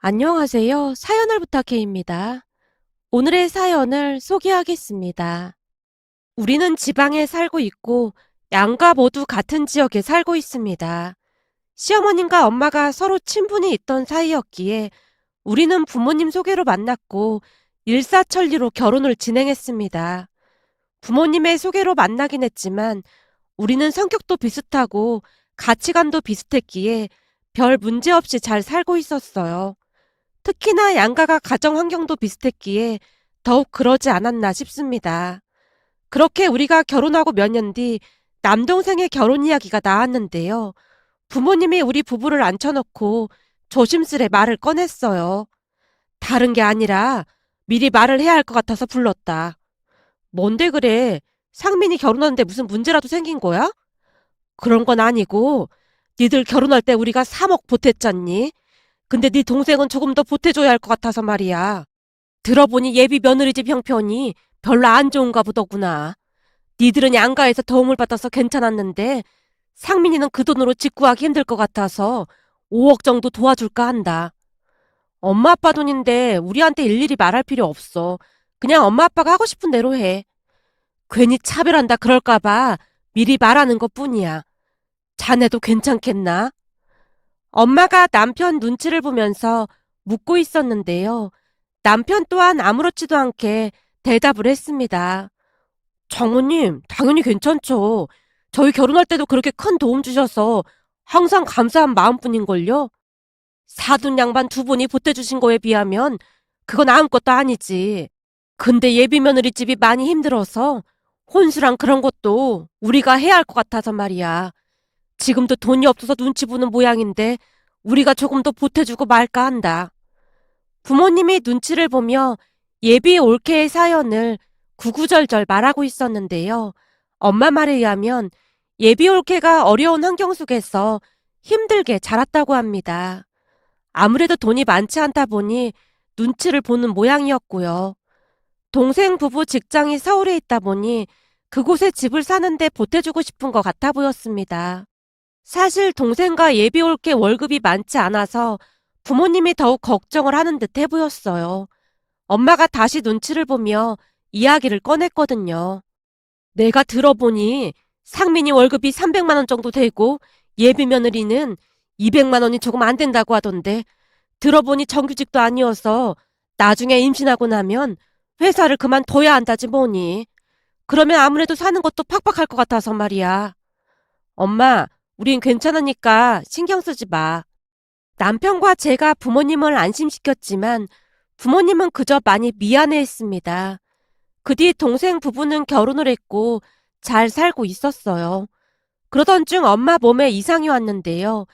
안녕하세요. 사연을 부탁해입니다. 오늘의 사연을 소개하겠습니다. 우리는 지방에 살고 있고 양가 모두 같은 지역에 살고 있습니다. 시어머님과 엄마가 서로 친분이 있던 사이였기에 우리는 부모님 소개로 만났고 일사천리로 결혼을 진행했습니다. 부모님의 소개로 만나긴 했지만 우리는 성격도 비슷하고 가치관도 비슷했기에 별 문제 없이 잘 살고 있었어요. 특히나 양가가 가정 환경도 비슷했기에 더욱 그러지 않았나 싶습니다. 그렇게 우리가 결혼하고 몇 년 뒤 남동생의 결혼 이야기가 나왔는데요. 부모님이 우리 부부를 앉혀놓고 조심스레 말을 꺼냈어요. 다른 게 아니라 미리 말을 해야 할 것 같아서 불렀다. 뭔데 그래? 상민이 결혼하는데 무슨 문제라도 생긴 거야? 그런 건 아니고 니들 결혼할 때 우리가 3억 보탰잖니? 근데 네 동생은 조금 더 보태줘야 할 것 같아서 말이야. 들어보니 예비 며느리집 형편이 별로 안 좋은가 보더구나. 니들은 양가에서 도움을 받아서 괜찮았는데 상민이는 그 돈으로 집 구하기 힘들 것 같아서 5억 정도 도와줄까 한다. 엄마 아빠 돈인데 우리한테 일일이 말할 필요 없어. 그냥 엄마 아빠가 하고 싶은 대로 해. 괜히 차별한다 그럴까 봐 미리 말하는 것뿐이야. 자네도 괜찮겠나? 엄마가 남편 눈치를 보면서 묻고 있었는데요. 남편 또한 아무렇지도 않게 대답을 했습니다. 장모님, 당연히 괜찮죠. 저희 결혼할 때도 그렇게 큰 도움 주셔서 항상 감사한 마음뿐인걸요. 사돈 양반 두 분이 보태주신 거에 비하면 그건 아무것도 아니지. 근데 예비 며느리 집이 많이 힘들어서 혼수랑 그런 것도 우리가 해야 할 것 같아서 말이야. 지금도 돈이 없어서 눈치 보는 모양인데 우리가 조금 더 보태주고 말까 한다. 부모님이 눈치를 보며 예비 올케의 사연을 구구절절 말하고 있었는데요. 엄마 말에 의하면 예비 올케가 어려운 환경 속에서 힘들게 자랐다고 합니다. 아무래도 돈이 많지 않다 보니 눈치를 보는 모양이었고요. 동생 부부 직장이 서울에 있다 보니 그곳에 집을 사는데 보태주고 싶은 것 같아 보였습니다. 사실 동생과 예비 올케 월급이 많지 않아서 부모님이 더욱 걱정을 하는 듯해 보였어요. 엄마가 다시 눈치를 보며 이야기를 꺼냈거든요. 내가 들어보니 상민이 월급이 300만 원 정도 되고 예비 며느리는 200만 원이 조금 안 된다고 하던데 들어보니 정규직도 아니어서 나중에 임신하고 나면 회사를 그만둬야 한다지 뭐니. 그러면 아무래도 사는 것도 팍팍할 것 같아서 말이야. 엄마, 우린 괜찮으니까 신경 쓰지 마. 남편과 제가 부모님을 안심시켰지만 부모님은 그저 많이 미안해했습니다. 그 뒤 동생 부부는 결혼을 했고 잘 살고 있었어요. 그러던 중 엄마 몸에 이상이 왔는데요.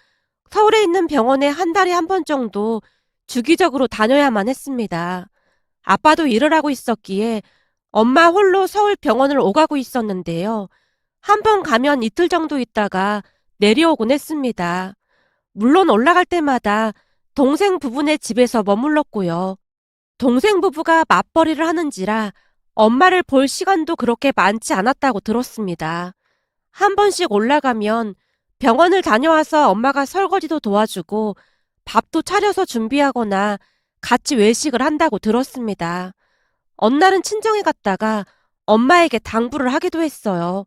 서울에 있는 병원에 한 달에 한 번 정도 주기적으로 다녀야만 했습니다. 아빠도 일을 하고 있었기에 엄마 홀로 서울 병원을 오가고 있었는데요. 한 번 가면 이틀 정도 있다가 내려오곤 했습니다. 물론 올라갈 때마다 동생 부부네 집에서 머물렀고요. 동생 부부가 맞벌이를 하는지라 엄마를 볼 시간도 그렇게 많지 않았다고 들었습니다. 한 번씩 올라가면 병원을 다녀와서 엄마가 설거지도 도와주고 밥도 차려서 준비하거나 같이 외식을 한다고 들었습니다. 어느 날은 친정에 갔다가 엄마에게 당부를 하기도 했어요.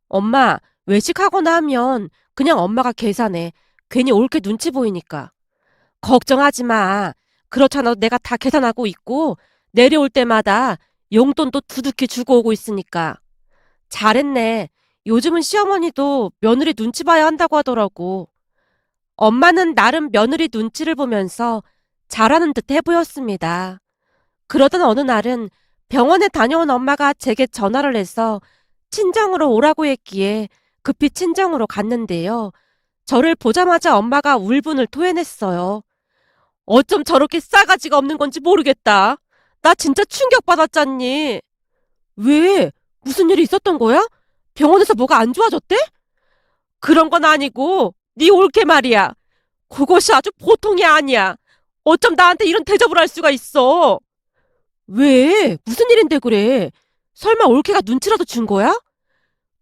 엄마, 외식하거나 하면 그냥 엄마가 계산해. 괜히 올게 눈치 보이니까. 걱정하지 마. 그렇잖아. 내가 다 계산하고 있고 내려올 때마다 용돈도 두둑히 주고 오고 있으니까. 잘했네. 요즘은 시어머니도 며느리 눈치 봐야 한다고 하더라고. 엄마는 나름 며느리 눈치를 보면서 잘하는 듯 해 보였습니다. 그러던 어느 날은 병원에 다녀온 엄마가 제게 전화를 해서 친정으로 오라고 했기에 급히 친정으로 갔는데요. 저를 보자마자 엄마가 울분을 토해냈어요. 어쩜 저렇게 싸가지가 없는 건지 모르겠다. 나 진짜 충격받았잖니. 왜? 무슨 일이 있었던 거야? 병원에서 뭐가 안 좋아졌대? 그런 건 아니고 네 올케 말이야. 그것이 아주 보통이 아니야. 어쩜 나한테 이런 대접을 할 수가 있어. 왜? 무슨 일인데 그래? 설마 올케가 눈치라도 준 거야?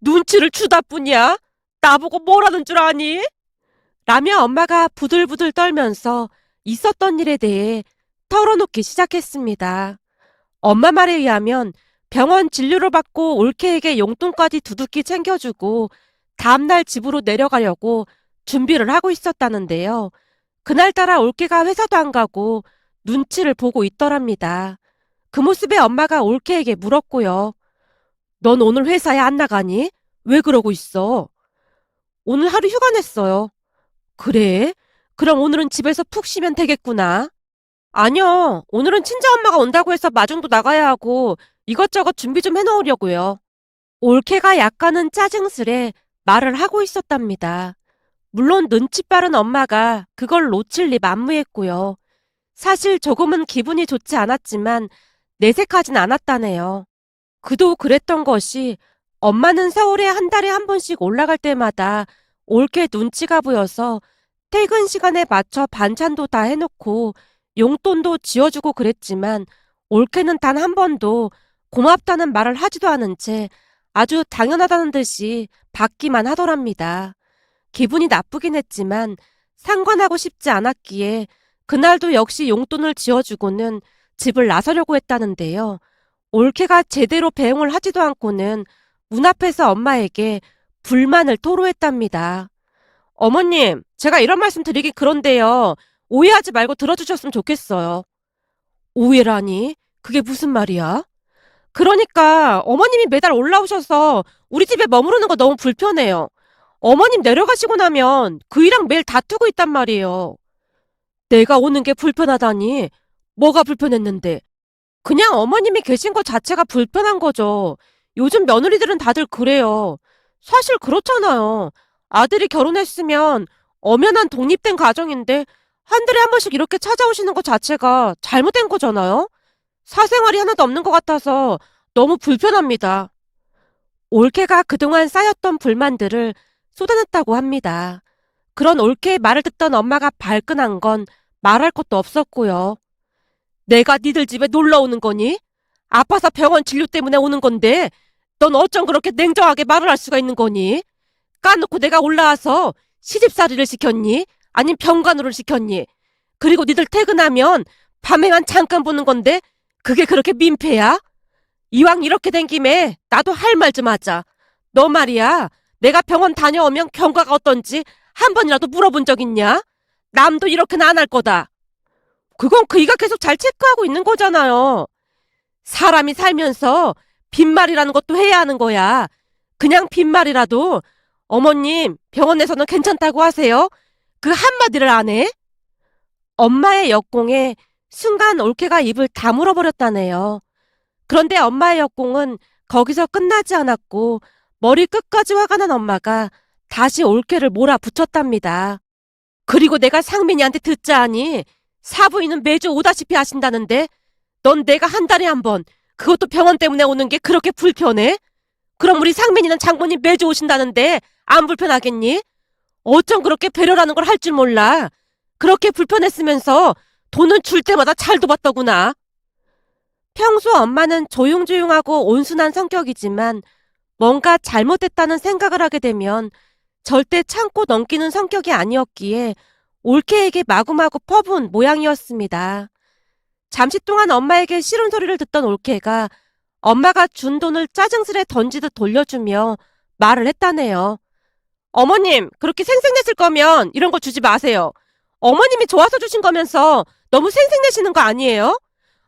눈치를 주다 뿐이야. 나보고 뭐라는 줄 아니? 라며 엄마가 부들부들 떨면서 있었던 일에 대해 털어놓기 시작했습니다. 엄마 말에 의하면 병원 진료를 받고 올케에게 용돈까지 두둑히 챙겨주고 다음날 집으로 내려가려고 준비를 하고 있었다는데요. 그날따라 올케가 회사도 안 가고 눈치를 보고 있더랍니다. 그 모습에 엄마가 올케에게 물었고요. 넌 오늘 회사에 안 나가니? 왜 그러고 있어? 오늘 하루 휴가 냈어요. 그래? 그럼 오늘은 집에서 푹 쉬면 되겠구나. 아니요. 오늘은 친정엄마가 온다고 해서 마중도 나가야 하고 이것저것 준비 좀 해놓으려고요. 올케가 약간은 짜증스레 말을 하고 있었답니다. 물론 눈치 빠른 엄마가 그걸 놓칠 리 만무했고요. 사실 조금은 기분이 좋지 않았지만 내색하진 않았다네요. 그도 그랬던 것이 엄마는 서울에 한 달에 한 번씩 올라갈 때마다 올케 눈치가 보여서 퇴근 시간에 맞춰 반찬도 다 해놓고 용돈도 지어주고 그랬지만 올케는 단 한 번도 고맙다는 말을 하지도 않은 채 아주 당연하다는 듯이 받기만 하더랍니다. 기분이 나쁘긴 했지만 상관하고 싶지 않았기에 그날도 역시 용돈을 지어주고는 집을 나서려고 했다는데요. 올케가 제대로 배웅을 하지도 않고는 문 앞에서 엄마에게 불만을 토로했답니다. 어머님, 제가 이런 말씀 드리긴 그런데요. 오해하지 말고 들어주셨으면 좋겠어요. 오해라니? 그게 무슨 말이야? 그러니까 어머님이 매달 올라오셔서 우리 집에 머무르는 거 너무 불편해요. 어머님 내려가시고 나면 그이랑 매일 다투고 있단 말이에요. 내가 오는 게 불편하다니? 뭐가 불편했는데? 그냥 어머님이 계신 것 자체가 불편한 거죠. 요즘 며느리들은 다들 그래요. 사실 그렇잖아요. 아들이 결혼했으면 엄연한 독립된 가정인데 한 달에 한 번씩 이렇게 찾아오시는 것 자체가 잘못된 거잖아요. 사생활이 하나도 없는 것 같아서 너무 불편합니다. 올케가 그동안 쌓였던 불만들을 쏟아냈다고 합니다. 그런 올케의 말을 듣던 엄마가 발끈한 건 말할 것도 없었고요. 내가 니들 집에 놀러 오는 거니? 아파서 병원 진료 때문에 오는 건데 넌 어쩜 그렇게 냉정하게 말을 할 수가 있는 거니? 까놓고 내가 올라와서 시집살이를 시켰니? 아님 병간호를 시켰니? 그리고 니들 퇴근하면 밤에만 잠깐 보는 건데 그게 그렇게 민폐야? 이왕 이렇게 된 김에 나도 할 말 좀 하자. 너 말이야. 내가 병원 다녀오면 경과가 어떤지 한 번이라도 물어본 적 있냐? 남도 이렇게는 안 할 거다. 그건 그이가 계속 잘 체크하고 있는 거잖아요. 사람이 살면서 빈말이라는 것도 해야 하는 거야. 그냥 빈말이라도 어머님 병원에서는 괜찮다고 하세요? 그 한마디를 안 해? 엄마의 역공에 순간 올케가 입을 다물어 버렸다네요. 그런데 엄마의 역공은 거기서 끝나지 않았고 머리 끝까지 화가 난 엄마가 다시 올케를 몰아붙였답니다. 그리고 내가 상민이한테 듣자 하니 사부인은 매주 오다시피 하신다는데 넌 내가 한 달에 한 번, 그것도 병원 때문에 오는 게 그렇게 불편해? 그럼 우리 상민이는 장모님 매주 오신다는데 안 불편하겠니? 어쩜 그렇게 배려라는 걸 할 줄 몰라. 그렇게 불편했으면서 돈은 줄 때마다 잘도 받더구나. 평소 엄마는 조용조용하고 온순한 성격이지만 뭔가 잘못됐다는 생각을 하게 되면 절대 참고 넘기는 성격이 아니었기에 올케에게 마구마구 퍼부은 모양이었습니다. 잠시 동안 엄마에게 싫은 소리를 듣던 올케가 엄마가 준 돈을 짜증스레 던지듯 돌려주며 말을 했다네요. 어머님, 그렇게 생색내실 거면 이런 거 주지 마세요. 어머님이 좋아서 주신 거면서 너무 생색내시는 거 아니에요?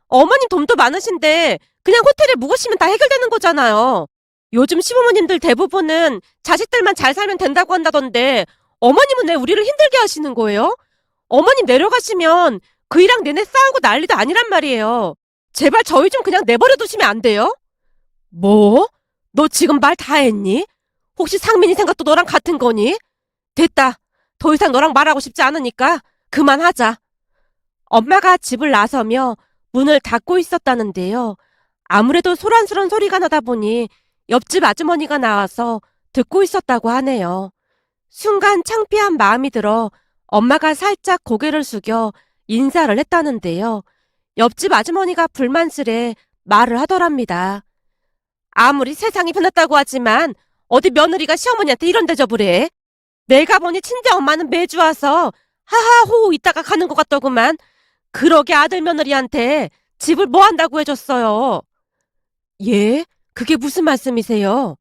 어머님 돈도 많으신데 그냥 호텔에 묵으시면 다 해결되는 거잖아요. 요즘 시부모님들 대부분은 자식들만 잘 살면 된다고 한다던데 어머님은 왜 우리를 힘들게 하시는 거예요? 어머님 내려가시면 그이랑 내내 싸우고 난리도 아니란 말이에요. 제발 저희 좀 그냥 내버려 두시면 안 돼요? 뭐? 너 지금 말 다 했니? 혹시 상민이 생각도 너랑 같은 거니? 됐다. 더 이상 너랑 말하고 싶지 않으니까 그만하자. 엄마가 집을 나서며 문을 닫고 있었다는데요. 아무래도 소란스런 소리가 나다 보니 옆집 아주머니가 나와서 듣고 있었다고 하네요. 순간 창피한 마음이 들어 엄마가 살짝 고개를 숙여 인사를 했다는데요. 옆집 아주머니가 불만스레 말을 하더랍니다. 아무리 세상이 변했다고 하지만 어디 며느리가 시어머니한테 이런 대접을 해? 내가 보니 친정엄마는 매주 와서 하하호 있다가 가는 것 같더구만. 그러게 아들 며느리한테 집을 뭐 한다고 해줬어요. 예? 그게 무슨 말씀이세요?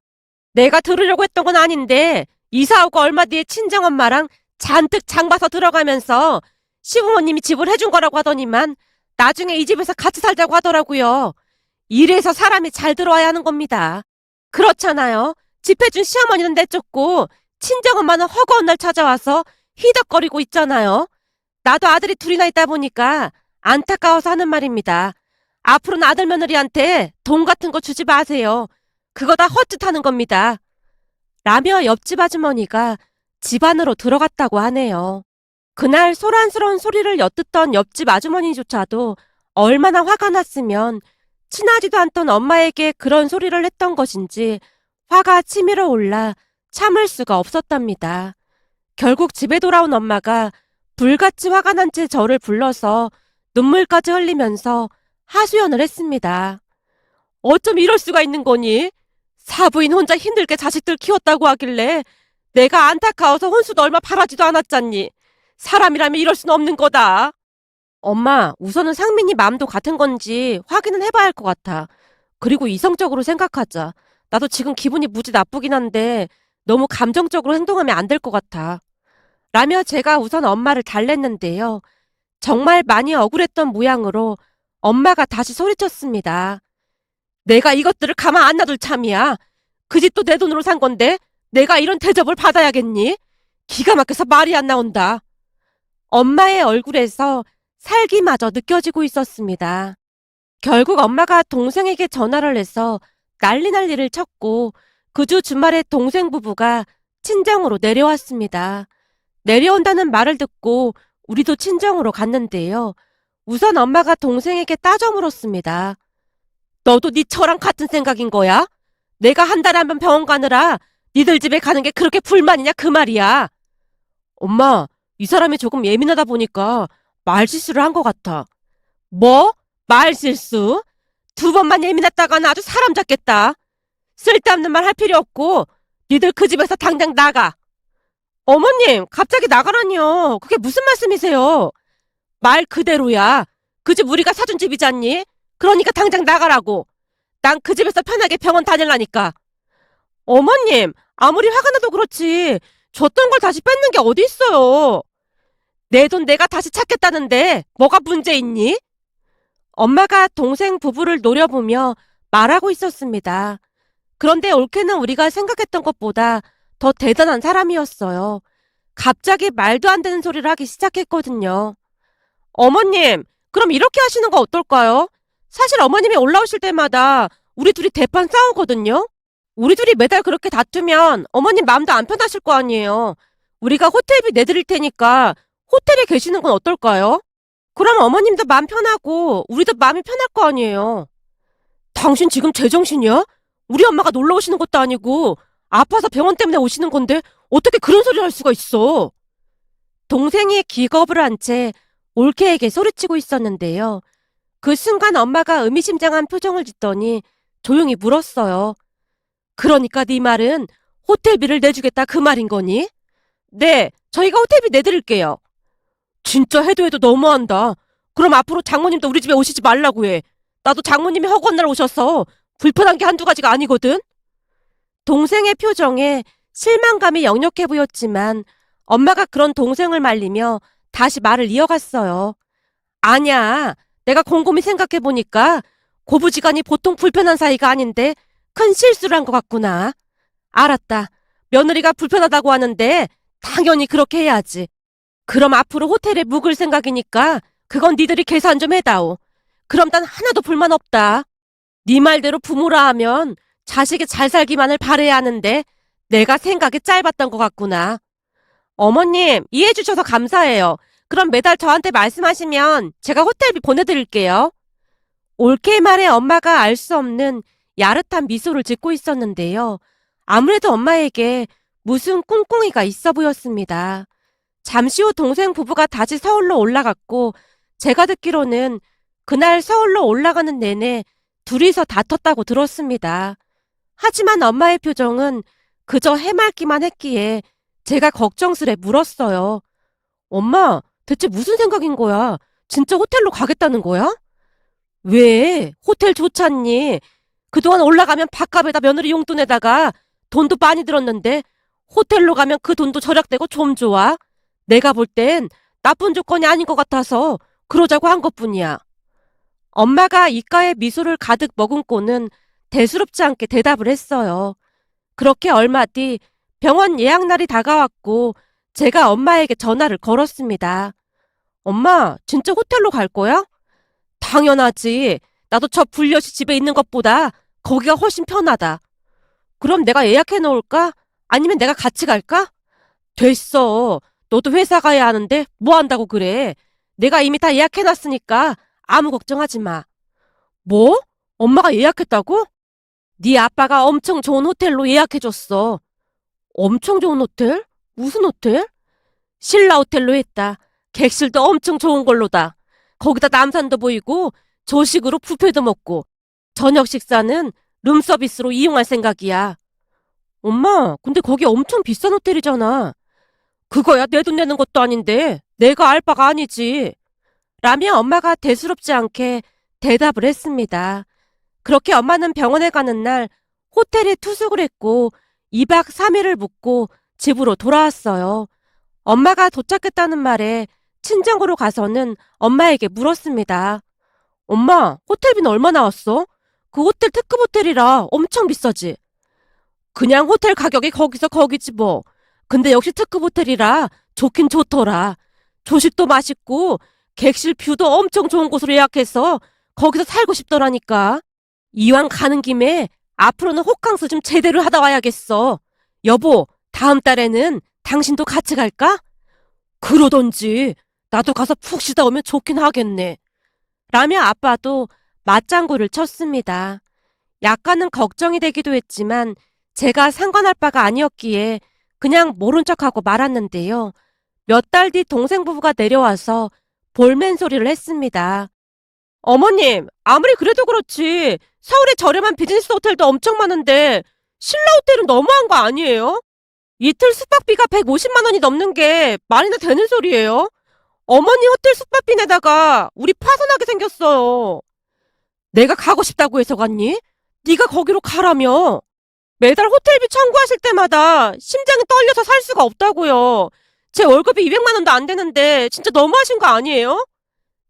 내가 들으려고 했던 건 아닌데 이사 오고 얼마 뒤에 친정엄마랑 잔뜩 장 봐서 들어가면서 시부모님이 집을 해준 거라고 하더니만 나중에 이 집에서 같이 살자고 하더라고요. 이래서 사람이 잘 들어와야 하는 겁니다. 그렇잖아요. 집 해준 시어머니는 내쫓고 친정엄마는 허구한 날 찾아와서 히덕거리고 있잖아요. 나도 아들이 둘이나 있다 보니까 안타까워서 하는 말입니다. 앞으로는 아들 며느리한테 돈 같은 거 주지 마세요. 그거 다 헛짓하는 겁니다. 라며 옆집 아주머니가 집 안으로 들어갔다고 하네요. 그날 소란스러운 소리를 엿듣던 옆집 아주머니조차도 얼마나 화가 났으면 친하지도 않던 엄마에게 그런 소리를 했던 것인지 화가 치밀어 올라 참을 수가 없었답니다. 결국 집에 돌아온 엄마가 불같이 화가 난 채 저를 불러서 눈물까지 흘리면서 하소연을 했습니다. 어쩜 이럴 수가 있는 거니? 사부인 혼자 힘들게 자식들 키웠다고 하길래 내가 안타까워서 혼수도 얼마 바라지도 않았잖니. 사람이라면 이럴 수는 없는 거다. 엄마, 우선은 상민이 마음도 같은 건지 확인은 해봐야 할 것 같아. 그리고 이성적으로 생각하자. 나도 지금 기분이 무지 나쁘긴 한데 너무 감정적으로 행동하면 안 될 것 같아. 라며 제가 우선 엄마를 달랬는데요. 정말 많이 억울했던 모양으로 엄마가 다시 소리쳤습니다. 내가 이것들을 가만 안 놔둘 참이야. 그 집도 내 돈으로 산 건데 내가 이런 대접을 받아야겠니? 기가 막혀서 말이 안 나온다. 엄마의 얼굴에서 살기마저 느껴지고 있었습니다. 결국 엄마가 동생에게 전화를 해서 난리를 쳤고 그 주 주말에 동생 부부가 친정으로 내려왔습니다. 내려온다는 말을 듣고 우리도 친정으로 갔는데요. 우선 엄마가 동생에게 따져 물었습니다. 너도 네 처랑 같은 생각인 거야? 내가 한 달에 한 번 병원 가느라 니들 집에 가는 게 그렇게 불만이냐 그 말이야. 엄마, 이 사람이 조금 예민하다 보니까 말실수를 한 것 같아. 뭐? 말실수? 두 번만 예민했다가는 아주 사람 잡겠다. 쓸데없는 말 할 필요 없고 니들 그 집에서 당장 나가. 어머님, 갑자기 나가라니요. 그게 무슨 말씀이세요? 말 그대로야. 그 집 우리가 사준 집이잖니? 그러니까 당장 나가라고. 난 그 집에서 편하게 병원 다닐라니까. 어머님, 아무리 화가 나도 그렇지. 줬던 걸 다시 뺏는 게 어디 있어요. 내 돈 내가 다시 찾겠다는데 뭐가 문제 있니? 엄마가 동생 부부를 노려보며 말하고 있었습니다. 그런데 올케는 우리가 생각했던 것보다 더 대단한 사람이었어요. 갑자기 말도 안 되는 소리를 하기 시작했거든요. 어머님, 그럼 이렇게 하시는 거 어떨까요? 사실 어머님이 올라오실 때마다 우리 둘이 대판 싸우거든요. 우리 둘이 매달 그렇게 다투면 어머님 마음도 안 편하실 거 아니에요. 우리가 호텔비 내드릴 테니까 호텔에 계시는 건 어떨까요? 그럼 어머님도 마음 편하고 우리도 마음이 편할 거 아니에요. 당신 지금 제정신이야? 우리 엄마가 놀러 오시는 것도 아니고 아파서 병원 때문에 오시는 건데 어떻게 그런 소리를 할 수가 있어? 동생이 기겁을 한 채 올케에게 소리치고 있었는데요. 그 순간 엄마가 의미심장한 표정을 짓더니 조용히 물었어요. 그러니까 네 말은 호텔비를 내주겠다 그 말인 거니? 네, 저희가 호텔비 내드릴게요. 진짜 해도 해도 너무한다. 그럼 앞으로 장모님도 우리 집에 오시지 말라고 해. 나도 장모님이 허구한 날 오셔서 불편한 게 한두 가지가 아니거든. 동생의 표정에 실망감이 역력해 보였지만 엄마가 그런 동생을 말리며 다시 말을 이어갔어요. 아니야. 내가 곰곰이 생각해보니까 고부지간이 보통 불편한 사이가 아닌데 큰 실수를 한 것 같구나. 알았다. 며느리가 불편하다고 하는데 당연히 그렇게 해야지. 그럼 앞으로 호텔에 묵을 생각이니까 그건 니들이 계산 좀 해다오. 그럼 난 하나도 불만 없다. 네 말대로 부모라 하면 자식이 잘 살기만을 바라야 하는데 내가 생각이 짧았던 것 같구나. 어머님, 이해해 주셔서 감사해요. 그럼 매달 저한테 말씀하시면 제가 호텔비 보내드릴게요. 올케 말에 엄마가 알 수 없는 야릇한 미소를 짓고 있었는데요. 아무래도 엄마에게 무슨 꿍꿍이가 있어 보였습니다. 잠시 후 동생 부부가 다시 서울로 올라갔고 제가 듣기로는 그날 서울로 올라가는 내내 둘이서 다퉜다고 들었습니다. 하지만 엄마의 표정은 그저 해맑기만 했기에 제가 걱정스레 물었어요. 엄마, 대체 무슨 생각인 거야? 진짜 호텔로 가겠다는 거야? 왜? 호텔 좋잖니? 그동안 올라가면 밥값에다 며느리 용돈에다가 돈도 많이 들었는데 호텔로 가면 그 돈도 절약되고 좀 좋아. 내가 볼 땐 나쁜 조건이 아닌 것 같아서 그러자고 한 것뿐이야. 엄마가 입가에 미소를 가득 머금고는 대수롭지 않게 대답을 했어요. 그렇게 얼마 뒤 병원 예약날이 다가왔고 제가 엄마에게 전화를 걸었습니다. 엄마, 진짜 호텔로 갈 거야? 당연하지. 나도 저 불려시 집에 있는 것보다 거기가 훨씬 편하다. 그럼 내가 예약해 놓을까? 아니면 내가 같이 갈까? 됐어. 너도 회사 가야 하는데 뭐 한다고 그래. 내가 이미 다 예약해 놨으니까 아무 걱정하지 마. 뭐? 엄마가 예약했다고? 네 아빠가 엄청 좋은 호텔로 예약해 줬어. 엄청 좋은 호텔? 무슨 호텔? 신라 호텔로 했다. 객실도 엄청 좋은 걸로다. 거기다 남산도 보이고 조식으로 뷔페도 먹고 저녁 식사는 룸서비스로 이용할 생각이야. 엄마, 근데 거기 엄청 비싼 호텔이잖아. 그거야 내 돈 내는 것도 아닌데 내가 알 바가 아니지. 라며 엄마가 대수롭지 않게 대답을 했습니다. 그렇게 엄마는 병원에 가는 날 호텔에 투숙을 했고 2박 3일을 묵고 집으로 돌아왔어요. 엄마가 도착했다는 말에 친정으로 가서는 엄마에게 물었습니다. 엄마, 호텔비는 얼마 나왔어? 그 호텔 특급 호텔이라 엄청 비싸지? 그냥 호텔 가격이 거기서 거기지 뭐. 근데 역시 특급 호텔이라 좋긴 좋더라. 조식도 맛있고 객실 뷰도 엄청 좋은 곳으로 예약해서 거기서 살고 싶더라니까. 이왕 가는 김에 앞으로는 호캉스 좀 제대로 하다 와야겠어. 여보, 다음 달에는 당신도 같이 갈까? 그러던지. 나도 가서 푹 쉬다 오면 좋긴 하겠네. 라며 아빠도 맞장구를 쳤습니다. 약간은 걱정이 되기도 했지만 제가 상관할 바가 아니었기에 그냥 모른 척하고 말았는데요. 몇 달 뒤 동생 부부가 내려와서 볼멘 소리를 했습니다. 어머님, 아무리 그래도 그렇지 서울에 저렴한 비즈니스 호텔도 엄청 많은데 신라 호텔은 너무한 거 아니에요? 이틀 숙박비가 150만 원이 넘는 게 말이나 되는 소리예요? 어머니 호텔 숙박비 내다가 우리 파산하게 생겼어요. 내가 가고 싶다고 해서 갔니? 네가 거기로 가라며. 매달 호텔비 청구하실 때마다 심장이 떨려서 살 수가 없다고요. 제 월급이 200만 원도 안 되는데 진짜 너무하신 거 아니에요?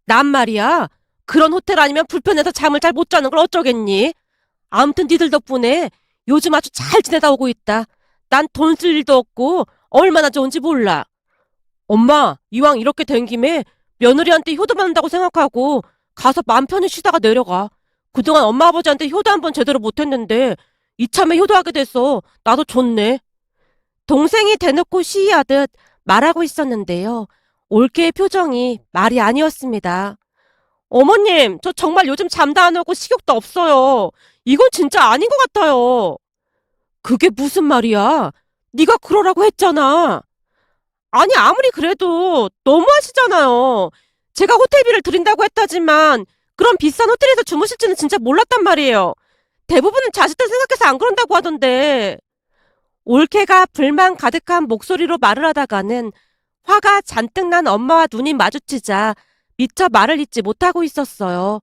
난 말이야. 그런 호텔 아니면 불편해서 잠을 잘 못 자는 걸 어쩌겠니? 아무튼 니들 덕분에 요즘 아주 잘 지내다 오고 있다. 난 돈 쓸 일도 없고 얼마나 좋은지 몰라. 엄마, 이왕 이렇게 된 김에 며느리한테 효도받는다고 생각하고 가서 맘 편히 쉬다가 내려가. 그동안 엄마 아버지한테 효도 한 번 제대로 못했는데 이참에 효도하게 돼서 나도 좋네. 동생이 대놓고 시위하듯 말하고 있었는데요. 올케의 표정이 말이 아니었습니다. 어머님, 저 정말 요즘 잠도 안 오고 식욕도 없어요. 이건 진짜 아닌 것 같아요. 그게 무슨 말이야? 네가 그러라고 했잖아. 아니, 아무리 그래도 너무하시잖아요. 제가 호텔비를 드린다고 했다지만 그런 비싼 호텔에서 주무실지는 진짜 몰랐단 말이에요. 대부분은 자식들 생각해서 안 그런다고 하던데. 올케가 불만 가득한 목소리로 말을 하다가는 화가 잔뜩 난 엄마와 눈이 마주치자 미처 말을 잇지 못하고 있었어요.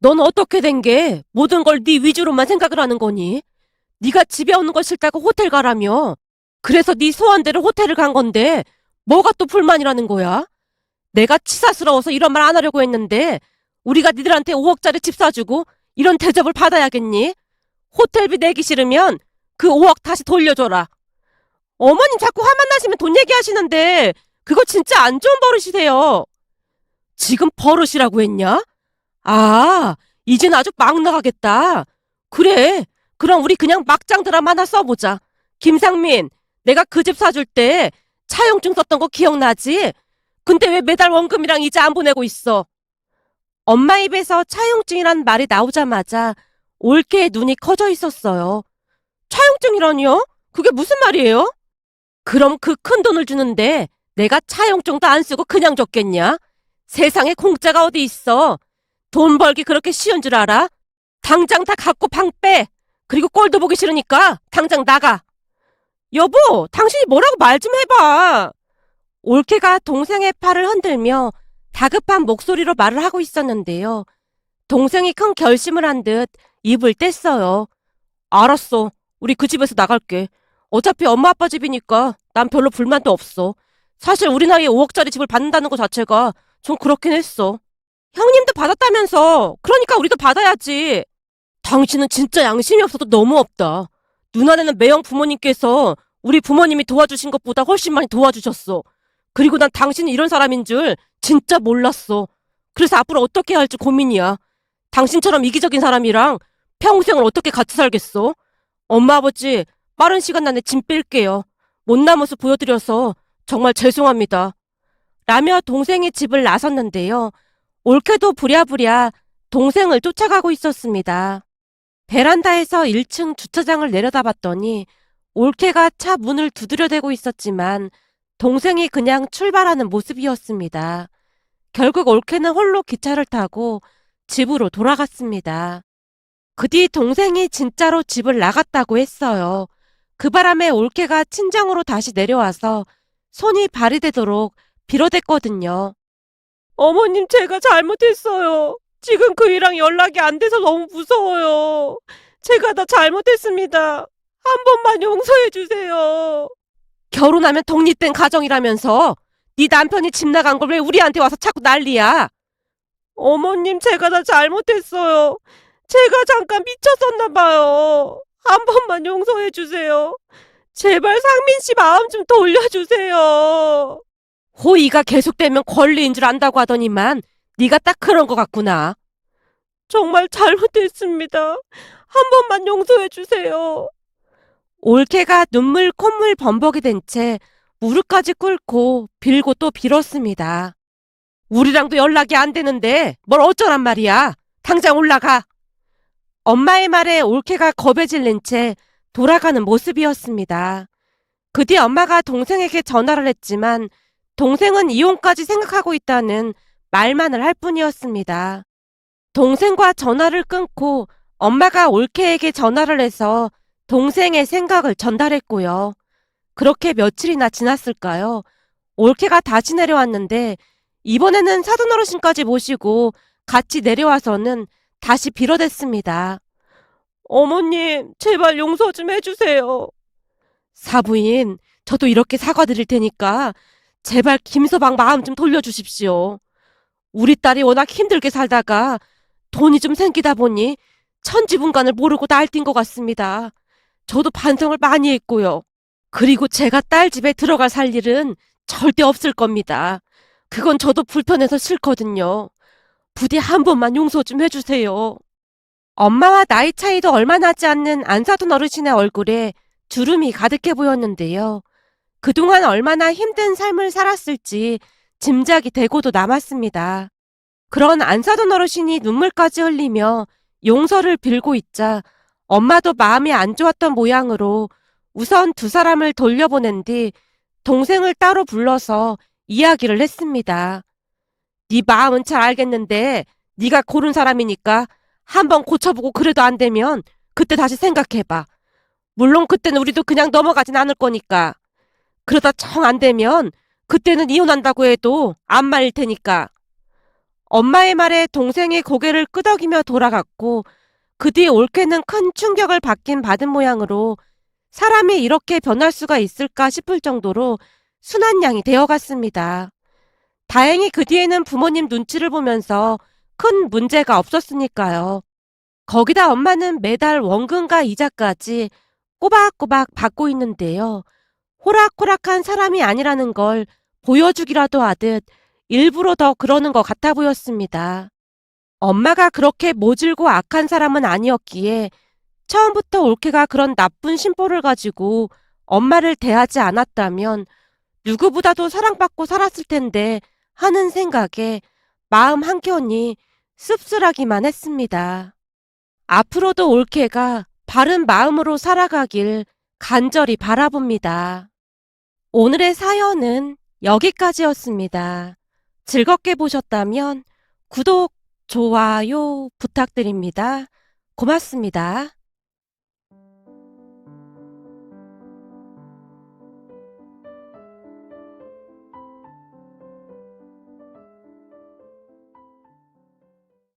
넌 어떻게 된 게 모든 걸 네 위주로만 생각을 하는 거니? 네가 집에 오는 거 싫다고 호텔 가라며. 그래서 네 소원대로 호텔을 간 건데 뭐가 또 불만이라는 거야? 내가 치사스러워서 이런 말 안 하려고 했는데 우리가 니들한테 5억짜리 집 사주고 이런 대접을 받아야겠니? 호텔비 내기 싫으면 그 5억 다시 돌려줘라. 어머님 자꾸 화만 나시면 돈 얘기하시는데 그거 진짜 안 좋은 버릇이세요. 지금 버릇이라고 했냐? 아, 이젠 아주 막 나가겠다. 그래, 그럼 우리 그냥 막장 드라마 하나 써보자. 김상민, 내가 그 집 사줄 때 차용증 썼던 거 기억나지? 근데 왜 매달 원금이랑 이자 안 보내고 있어? 엄마 입에서 차용증이란 말이 나오자마자 올케의 눈이 커져 있었어요. 차용증이라니요? 그게 무슨 말이에요? 그럼 그 큰 돈을 주는데 내가 차용증도 안 쓰고 그냥 줬겠냐? 세상에 공짜가 어디 있어? 돈 벌기 그렇게 쉬운 줄 알아? 당장 다 갖고 방 빼! 그리고 꼴도 보기 싫으니까 당장 나가! 여보, 당신이 뭐라고 말 좀 해봐! 올케가 동생의 팔을 흔들며 다급한 목소리로 말을 하고 있었는데요. 동생이 큰 결심을 한 듯 입을 뗐어요. 알았어. 우리 그 집에서 나갈게. 어차피 엄마 아빠 집이니까 난 별로 불만도 없어. 사실 우리 나이에 5억짜리 집을 받는다는 것 자체가 좀 그렇긴 했어. 형님도 받았다면서. 그러니까 우리도 받아야지. 당신은 진짜 양심이 없어도 너무 없다. 누나네는 매형 부모님께서 우리 부모님이 도와주신 것보다 훨씬 많이 도와주셨어. 그리고 난 당신이 이런 사람인 줄 진짜 몰랐어. 그래서 앞으로 어떻게 해야 할지 고민이야. 당신처럼 이기적인 사람이랑 평생을 어떻게 같이 살겠어? 엄마 아버지 빠른 시간 안에 짐 뺄게요. 못난 모습 보여드려서 정말 죄송합니다. 라며 동생이 집을 나섰는데요. 올케도 부랴부랴 동생을 쫓아가고 있었습니다. 베란다에서 1층 주차장을 내려다봤더니 올케가 차 문을 두드려대고 있었지만 동생이 그냥 출발하는 모습이었습니다. 결국 올케는 홀로 기차를 타고 집으로 돌아갔습니다. 그 뒤 동생이 진짜로 집을 나갔다고 했어요. 그 바람에 올케가 친정으로 다시 내려와서 손이 발이 되도록 빌어댔거든요. 어머님, 제가 잘못했어요. 지금 그이랑 연락이 안 돼서 너무 무서워요. 제가 다 잘못했습니다. 한 번만 용서해 주세요. 결혼하면 독립된 가정이라면서 네 남편이 집 나간 걸 왜 우리한테 와서 자꾸 난리야? 어머님, 제가 다 잘못했어요. 제가 잠깐 미쳤었나 봐요. 한 번만 용서해 주세요. 제발 상민 씨 마음 좀 돌려주세요. 호의가 계속되면 권리인 줄 안다고 하더니만 네가 딱 그런 것 같구나. 정말 잘못했습니다. 한 번만 용서해 주세요. 올케가 눈물 콧물 범벅이 된 채 무릎까지 꿇고 빌고 또 빌었습니다. 우리랑도 연락이 안 되는데 뭘 어쩌란 말이야. 당장 올라가. 엄마의 말에 올케가 겁에 질린 채 돌아가는 모습이었습니다. 그 뒤 엄마가 동생에게 전화를 했지만 동생은 이혼까지 생각하고 있다는 말만을 할 뿐이었습니다. 동생과 전화를 끊고 엄마가 올케에게 전화를 해서 동생의 생각을 전달했고요. 그렇게 며칠이나 지났을까요? 올케가 다시 내려왔는데 이번에는 사돈 어르신까지 모시고 같이 내려와서는 다시 빌어댔습니다. 어머님, 제발 용서 좀 해주세요. 사부인, 저도 이렇게 사과드릴 테니까 제발 김서방 마음 좀 돌려주십시오. 우리 딸이 워낙 힘들게 살다가 돈이 좀 생기다 보니 천지분간을 모르고 날뛴 것 같습니다. 저도 반성을 많이 했고요. 그리고 제가 딸 집에 들어갈 살 일은 절대 없을 겁니다. 그건 저도 불편해서 싫거든요. 부디 한 번만 용서 좀 해주세요. 엄마와 나이 차이도 얼마 나지 않는 안사돈 어르신의 얼굴에 주름이 가득해 보였는데요. 그동안 얼마나 힘든 삶을 살았을지 짐작이 되고도 남았습니다. 그런 안사돈 어르신이 눈물까지 흘리며 용서를 빌고 있자 엄마도 마음이 안 좋았던 모양으로 우선 두 사람을 돌려보낸 뒤 동생을 따로 불러서 이야기를 했습니다. 네 마음은 잘 알겠는데 네가 고른 사람이니까 한번 고쳐보고 그래도 안 되면 그때 다시 생각해봐. 물론 그때는 우리도 그냥 넘어가진 않을 거니까. 그러다 정 안 되면 그때는 이혼한다고 해도 안 말릴 테니까. 엄마의 말에 동생이 고개를 끄덕이며 돌아갔고 그 뒤 올케는 큰 충격을 받은 모양으로 사람이 이렇게 변할 수가 있을까 싶을 정도로 순한 양이 되어갔습니다. 다행히 그 뒤에는 부모님 눈치를 보면서 큰 문제가 없었으니까요. 거기다 엄마는 매달 원금과 이자까지 꼬박꼬박 받고 있는데요. 호락호락한 사람이 아니라는 걸 보여주기라도 하듯 일부러 더 그러는 것 같아 보였습니다. 엄마가 그렇게 모질고 악한 사람은 아니었기에 처음부터 올케가 그런 나쁜 심보를 가지고 엄마를 대하지 않았다면 누구보다도 사랑받고 살았을 텐데 하는 생각에 마음 한켠이 씁쓸하기만 했습니다. 앞으로도 올케가 바른 마음으로 살아가길 간절히 바라봅니다. 오늘의 사연은 여기까지였습니다. 즐겁게 보셨다면 구독, 좋아요 부탁드립니다. 고맙습니다.